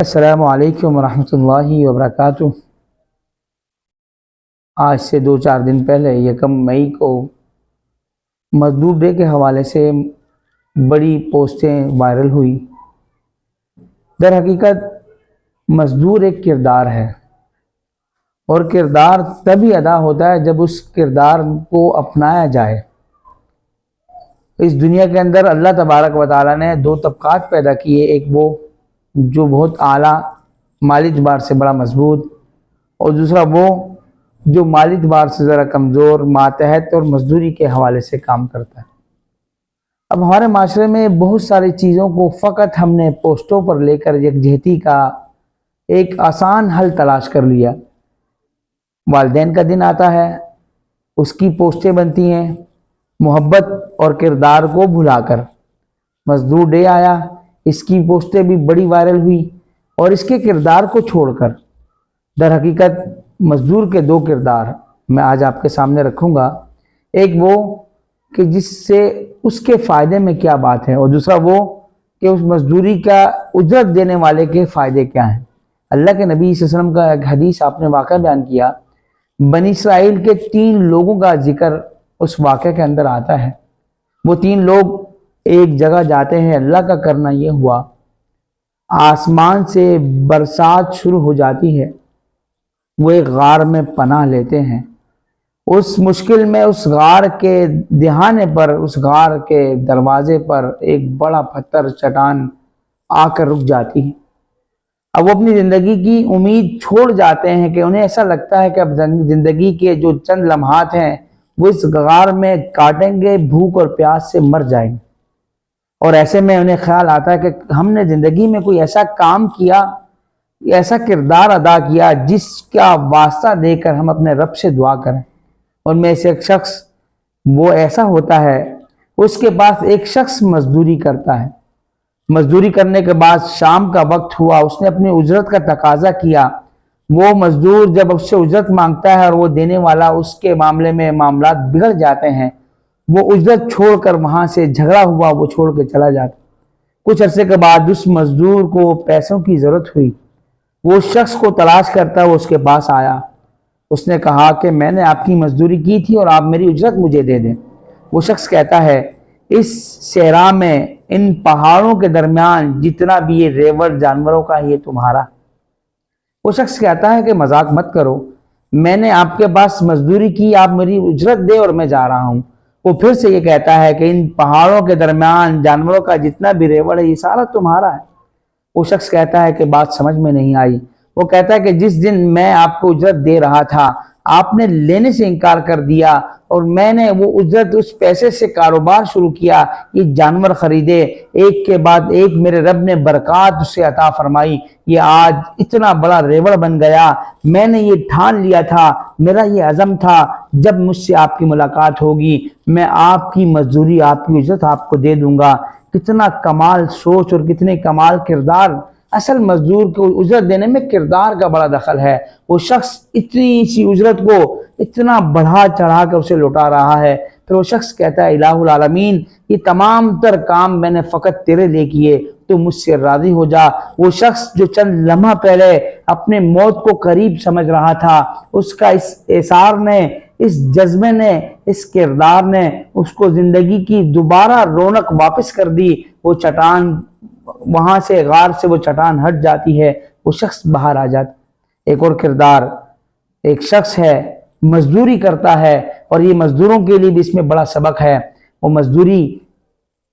السلام علیکم ورحمۃ اللہ وبرکاتہ۔ آج سے 2-4 دن پہلے 1 مئی کو مزدور ڈے کے حوالے سے بڑی پوسٹیں وائرل ہوئی۔ در حقیقت مزدور ایک کردار ہے، اور کردار تبھی ادا ہوتا ہے جب اس کردار کو اپنایا جائے۔ اس دنیا کے اندر اللہ تبارک و تعالیٰ نے 2 طبقات پیدا کیے، ایک وہ جو بہت اعلیٰ مالی اعتبار سے بڑا مضبوط، اور دوسرا وہ جو مالی اعتبار سے ذرا کمزور، ماتحت اور مزدوری کے حوالے سے کام کرتا ہے۔ اب ہمارے معاشرے میں بہت ساری چیزوں کو فقط ہم نے پوسٹوں پر لے کر یکجہتی کا ایک آسان حل تلاش کر لیا۔ والدین کا دن آتا ہے، اس کی پوسٹیں بنتی ہیں، محبت اور کردار کو بھلا کر۔ مزدور ڈے آیا، اس کی پوسٹیں بھی بڑی وائرل ہوئی، اور اس کے کردار کو چھوڑ کر در حقیقت مزدور کے 2 کردار میں آج آپ کے سامنے رکھوں گا۔ ایک وہ کہ جس سے اس کے فائدے میں کیا بات ہے، اور دوسرا وہ کہ اس مزدوری کا اجرت دینے والے کے فائدے کیا ہیں۔ اللہ کے نبی صلی اللہ علیہ وسلم کا ایک حدیث آپ نے واقعہ بیان کیا، بنی اسرائیل کے 3 لوگوں کا ذکر اس واقعے کے اندر آتا ہے۔ وہ 3 لوگ ایک جگہ جاتے ہیں، اللہ کا کرنا یہ ہوا آسمان سے برسات شروع ہو جاتی ہے، وہ ایک غار میں پناہ لیتے ہیں۔ اس مشکل میں اس غار کے دہانے پر، اس غار کے دروازے پر ایک بڑا پتھر چٹان آ کر رک جاتی ہے۔ اب وہ اپنی زندگی کی امید چھوڑ جاتے ہیں کہ انہیں ایسا لگتا ہے کہ اب زندگی کے جو چند لمحات ہیں وہ اس غار میں کاٹیں گے، بھوک اور پیاس سے مر جائیں گے۔ اور ایسے میں انہیں خیال آتا ہے کہ ہم نے زندگی میں کوئی ایسا کام کیا، ایسا کردار ادا کیا جس کا واسطہ دے کر ہم اپنے رب سے دعا کریں۔ ان میں سے ایک شخص وہ ایسا ہوتا ہے، اس کے پاس ایک شخص مزدوری کرتا ہے۔ مزدوری کرنے کے بعد شام کا وقت ہوا، اس نے اپنی اجرت کا تقاضا کیا۔ وہ مزدور جب اس سے اجرت مانگتا ہے اور وہ دینے والا اس کے معاملے میں معاملات بگڑ جاتے ہیں، وہ اجرت چھوڑ کر وہاں سے جھگڑا ہوا وہ چھوڑ کے چلا جاتا۔ کچھ عرصے کے بعد اس مزدور کو پیسوں کی ضرورت ہوئی، وہ اس شخص کو تلاش کرتا وہ اس کے پاس آیا۔ اس نے کہا کہ میں نے آپ کی مزدوری کی تھی اور آپ میری اجرت مجھے دے دیں۔ وہ شخص کہتا ہے اس صحرا میں، ان پہاڑوں کے درمیان جتنا بھی یہ ریوڑ جانوروں کا یہ تمہارا۔ وہ شخص کہتا ہے کہ مذاق مت کرو، میں نے آپ کے پاس مزدوری کی، آپ میری اجرت دے اور میں جا رہا ہوں۔ وہ پھر سے یہ کہتا ہے کہ ان پہاڑوں کے درمیان جانوروں کا جتنا بھی ریوڑ ہے یہ سارا تمہارا ہے۔ وہ شخص کہتا ہے کہ بات سمجھ میں نہیں آئی۔ وہ کہتا ہے کہ جس دن میں آپ کو اجرت دے رہا تھا آپ نے لینے سے انکار کر دیا، اور میں نے وہ اجرت اس پیسے سے کاروبار شروع کیا، یہ جانور خریدے، ایک کے بعد ایک میرے رب نے برکات اسے عطا فرمائی، یہ آج اتنا بڑا ریوڑ بن گیا۔ میں نے یہ ٹھان لیا تھا، میرا یہ عزم تھا جب مجھ سے آپ کی ملاقات ہوگی میں آپ کی مزدوری، آپ کی اجرت آپ کو دے دوں گا۔ کتنا کمال سوچ اور کتنے کمال کردار! اصل مزدور کو اجرت دینے میں کردار کا بڑا دخل ہے۔ وہ شخص اتنی سی اجرت کو اتنا بڑھا چڑھا کر اسے لوٹا رہا ہے۔ پھر وہ شخص کہتا ہے الہ العالمین، یہ تمام تر کام میں نے فقط تیرے لیے کیے، تو مجھ سے راضی ہو جا۔ وہ شخص جو چند لمحہ پہلے اپنے موت کو قریب سمجھ رہا تھا، اس کا اس احسار نے، اس جذبے نے، اس کردار نے اس کو زندگی کی دوبارہ رونق واپس کر دی۔ وہ چٹان وہاں سے، غار سے وہ چٹان ہٹ جاتی ہے، وہ شخص باہر آ جاتا۔ ایک اور کردار، ایک شخص ہے مزدوری کرتا ہے، اور یہ مزدوروں کے لیے بھی اس میں بڑا سبق ہے۔ وہ مزدوری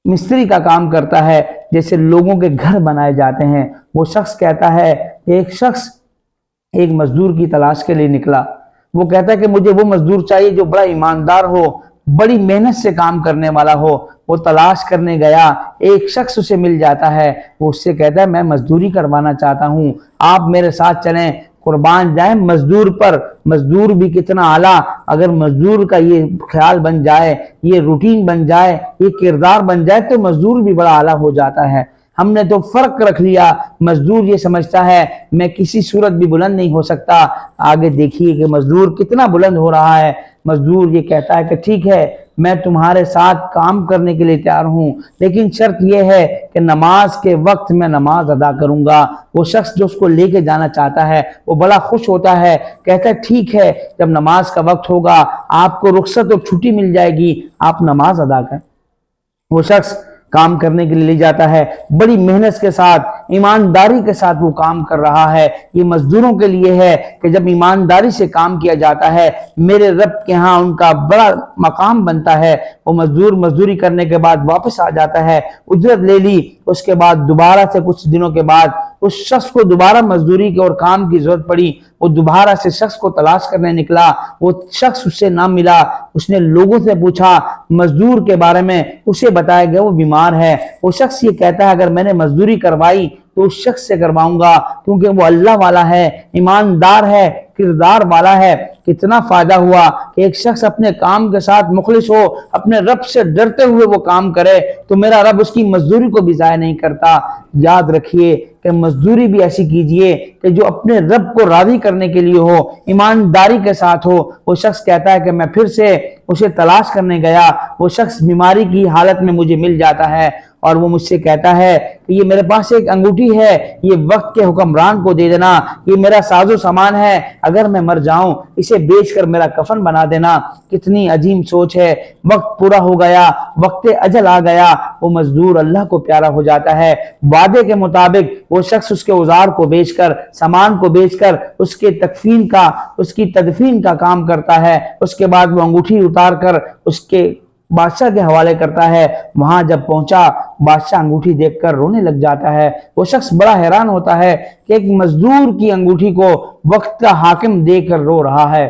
مستری کا کام کرتا ہے، جیسے لوگوں کے گھر بنائے جاتے ہیں۔ وہ شخص کہتا ہے، ایک شخص ایک مزدور کی تلاش کے لیے نکلا۔ وہ کہتا ہے کہ مجھے وہ مزدور چاہیے جو بڑا ایماندار ہو، بڑی محنت سے کام کرنے والا ہو۔ وہ تلاش کرنے گیا، ایک شخص اسے مل جاتا ہے، وہ اس سے کہتا ہے میں مزدوری کروانا چاہتا ہوں، آپ میرے ساتھ چلیں، قربان جائیں مزدور پر۔ مزدور بھی کتنا اعلیٰ، اگر مزدور کا یہ خیال بن جائے، یہ روٹین بن جائے، یہ کردار بن جائے تو مزدور بھی بڑا اعلیٰ ہو جاتا ہے۔ ہم نے تو فرق رکھ لیا، مزدور یہ سمجھتا ہے میں کسی صورت بھی بلند نہیں ہو سکتا۔ آگے دیکھیے کہ مزدور کتنا بلند ہو رہا ہے۔ مزدور یہ کہتا ہے کہ ٹھیک ہے میں تمہارے ساتھ کام کرنے کے لیے تیار ہوں، لیکن شرط یہ ہے کہ نماز کے وقت میں نماز ادا کروں گا۔ وہ شخص جو اس کو لے کے جانا چاہتا ہے وہ بڑا خوش ہوتا ہے، کہتا ہے ٹھیک ہے جب نماز کا وقت ہوگا آپ کو رخصت اور چھٹی مل جائے گی، آپ نماز ادا کریں۔ وہ شخص کام کرنے کے لیے لے جاتا ہے، بڑی محنت کے ساتھ ایمانداری کے ساتھ وہ کام کر رہا ہے۔ یہ مزدوروں کے لیے ہے کہ جب ایمانداری سے کام کیا جاتا ہے میرے رب کے ہاں ان کا بڑا مقام بنتا ہے۔ وہ مزدور مزدوری کرنے کے بعد واپس آ جاتا ہے، اجرت لے لی، اس کے بعد دوبارہ سے کچھ دنوں کے بعد اس شخص کو دوبارہ مزدوری کی اور کام کی ضرورت پڑی۔ وہ دوبارہ سے شخص کو تلاش کرنے نکلا، وہ شخص اس سے نہ ملا۔ اس نے لوگوں سے پوچھا مزدور کے بارے میں، اسے بتایا گیا وہ بیمار ہے۔ وہ شخص یہ کہتا ہے اگر میں نے مزدوری کروائی تو اس شخص سے کرواؤں گا کیونکہ وہ اللہ والا ہے، ایماندار ہے، کردار والا ہے۔ کتنا فائدہ ہوا کہ ایک شخص اپنے کام کے ساتھ مخلص ہو، اپنے رب سے ڈرتے ہوئے وہ کام کرے تو میرا رب اس کی مزدوری کو بھی ضائع نہیں کرتا۔ یاد رکھیے کہ مزدوری بھی ایسی کیجئے کہ جو اپنے رب کو راضی کرنے کے لیے ہو، ایمانداری کے ساتھ ہو۔ وہ شخص کہتا ہے کہ میں پھر سے اسے تلاش کرنے گیا، وہ شخص بیماری کی حالت میں مجھے مل جاتا ہے اور وہ مجھ سے کہتا ہے کہ یہ میرے پاس ایک انگوٹھی ہے، یہ وقت کے حکمران کو دے دینا، یہ میرا ساز و سامان ہے، اگر میں مر جاؤں اسے بیچ کر میرا کفن بنا دینا۔ کتنی عظیم سوچ ہے۔ وقت پورا ہو گیا، وقت اجل آ گیا، وہ مزدور اللہ کو پیارا ہو جاتا ہے۔ وعدے کے مطابق وہ شخص اس کے اوزار کو بیچ کر، سامان کو بیچ کر اس کے تکفین کا، اس کی تدفین کا کام کرتا ہے۔ اس کے بعد وہ انگوٹھی اتار کر اس کے بادشاہ کے حوالے کرتا ہے۔ وہاں جب پہنچا بادشاہ انگوٹھی دیکھ کر رونے لگ جاتا ہے۔ وہ شخص بڑا حیران ہوتا ہے کہ ایک مزدور کی انگوٹھی کو وقت کا حاکم دیکھ کر رو رہا ہے۔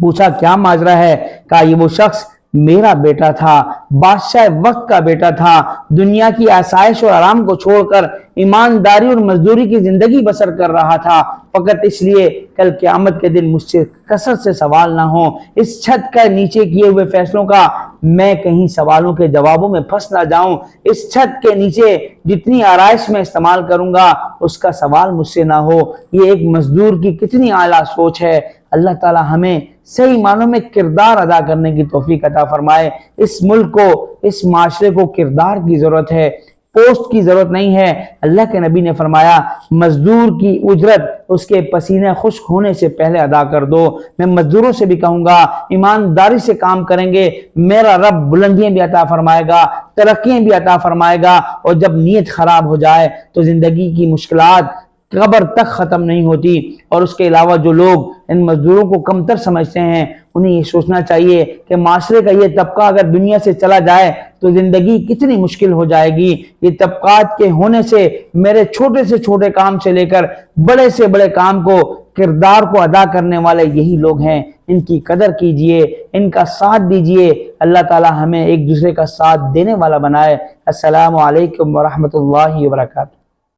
پوچھا کیا ماجرا ہے؟ کہا یہ وہ شخص میرا بیٹا تھا، بادشاہ وقت کا بیٹا تھا، دنیا کی آسائش اور آرام کو چھوڑ کر ایمانداری اور مزدوری کی زندگی بسر کر رہا تھا، فقط اس لیے کل قیامت کے دن مجھ سے کثرت سے سوال نہ ہو۔ اس چھت کا نیچے کیے ہوئے فیصلوں کا میں کہیں سوالوں کے جوابوں میں پھنس نہ جاؤں۔ اس چھت کے نیچے جتنی آرائش میں استعمال کروں گا اس کا سوال مجھ سے نہ ہو۔ یہ ایک مزدور کی کتنی اعلیٰ سوچ ہے۔ اللہ تعالی ہمیں صحیح معنوں میں کردار ادا کرنے کی توفیق عطا فرمائے۔ اس ملک کو، اس معاشرے کو کردار کی ضرورت ہے، پوسٹ کی ضرورت نہیں ہے۔ اللہ کے نبی نے فرمایا مزدور کی اجرت اس کے پسینے خشک ہونے سے پہلے ادا کر دو۔ میں مزدوروں سے بھی کہوں گا ایمانداری سے کام کریں گے، میرا رب بلندیاں بھی عطا فرمائے گا، ترقیاں بھی عطا فرمائے گا، اور جب نیت خراب ہو جائے تو زندگی کی مشکلات قبر تک ختم نہیں ہوتی۔ اور اس کے علاوہ جو لوگ ان مزدوروں کو کمتر سمجھتے ہیں انہیں یہ سوچنا چاہیے کہ معاشرے کا یہ طبقہ اگر دنیا سے چلا جائے تو زندگی کتنی مشکل ہو جائے گی۔ یہ طبقات کے ہونے سے میرے چھوٹے سے چھوٹے کام سے لے کر بڑے سے بڑے کام کو، کردار کو ادا کرنے والے یہی لوگ ہیں۔ ان کی قدر کیجئے، ان کا ساتھ دیجئے۔ اللہ تعالی ہمیں ایک دوسرے کا ساتھ دینے والا بنائے۔ السلام علیکم ورحمۃ اللہ وبرکاتہ۔